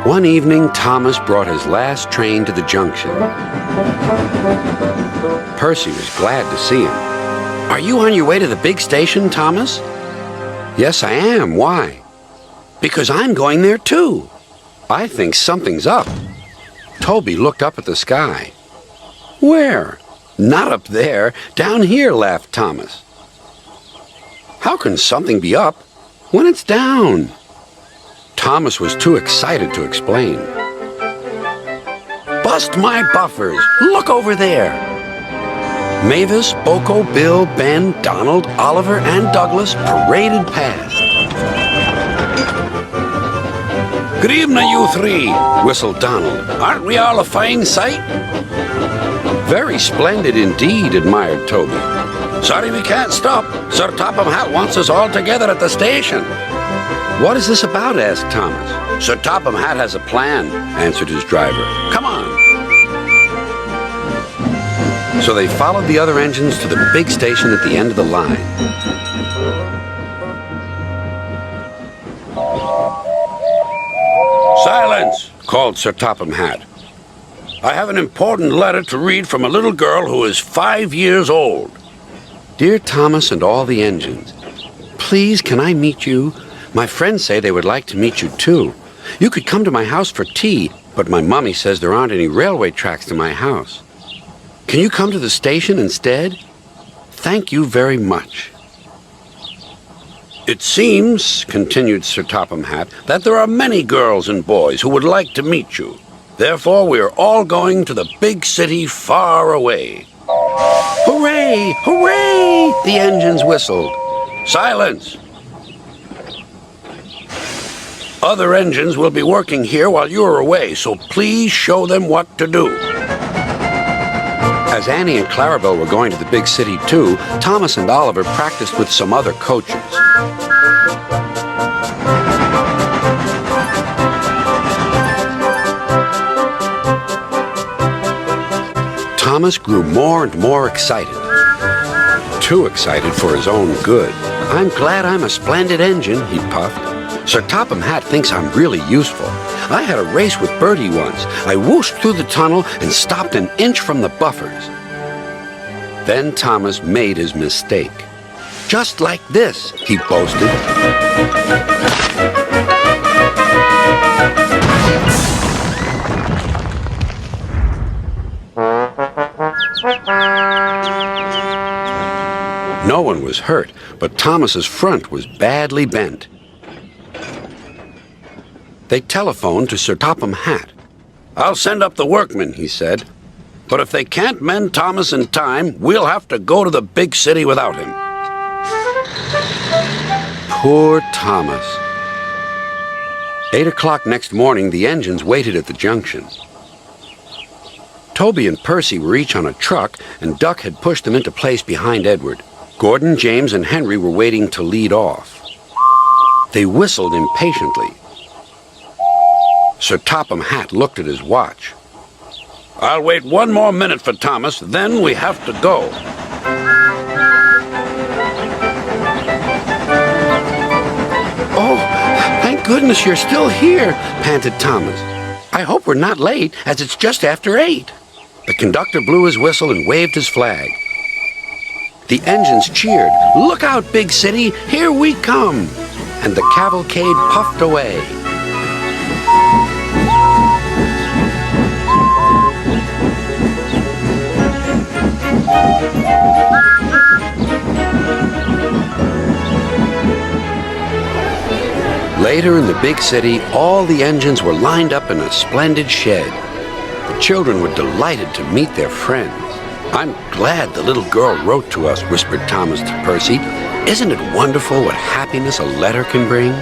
One evening, Thomas brought his last train to the junction. Percy was glad to see him. "Are you on your way to the big station, Thomas?" "Yes, I am. Why?" "Because I'm going there too. I think something's up." Toby looked up at the sky. "Where?" "Not up there. Down here," laughed Thomas. "How can something be up when it's down?" Thomas was too excited to explain. "Bust my buffers! Look over there!" Mavis, Boko, Bill, Ben, Donald, Oliver, and Douglas paraded past. "Good evening, you three," whistled Donald. "Aren't we all a fine sight?" "Very splendid indeed," admired Toby. "Sorry we can't stop. Sir Topham Hatt wants us all together at the station." "What is this about?" asked Thomas. "Sir Topham Hatt has a plan," answered his driver. "Come on." So they followed the other engines to the big station at the end of the line. "Silence!" called Sir Topham Hatt. "I have an important letter to read from a little girl who is 5 years old." "Dear Thomas and all the engines, please can I meet you? My friends say they would like to meet you too. You could come to my house for tea, but my mummy says there aren't any railway tracks to my house. Can you come to the station instead? Thank you very much." "It seems," continued Sir Topham Hatt, "that there are many girls and boys who would like to meet you. Therefore, we are all going to the big city far away." "Hooray! Hooray!" the engines whistled. "Silence! Other engines will be working here while you are away, so please show them what to do." As Annie and Clarabelle were going to the big city too, Thomas and Oliver practiced with some other coaches. Thomas grew more and more excited. Too excited for his own good. "I'm glad I'm a splendid engine," he puffed. "Sir Topham Hatt thinks I'm really useful. I had a race with Bertie once. I whooshed through the tunnel and stopped an inch from the buffers." Then Thomas made his mistake. "Just like this," he boasted. No one was hurt, but Thomas's front was badly bent. They telephoned to Sir Topham Hatt. "I'll send up the workmen," he said. "But if they can't mend Thomas in time, we'll have to go to the big city without him." Poor Thomas. 8 o'clock next morning, the engines waited at the junction. Toby and Percy were each on a truck, and Duck had pushed them into place behind Edward. Gordon, James, and Henry were waiting to lead off. They whistled impatiently. Sir Topham Hatt looked at his watch. "I'll wait one more minute for Thomas, then we have to go." "Oh, thank goodness you're still here," panted Thomas. "I hope we're not late, as it's just after 8. The conductor blew his whistle and waved his flag. The engines cheered. "Look out, big city, here we come!" And the cavalcade puffed away. Later in the big city, all the engines were lined up in a splendid shed. The children were delighted to meet their friends. "I'm glad the little girl wrote to us," whispered Thomas to Percy. "Isn't it wonderful what happiness a letter can bring?"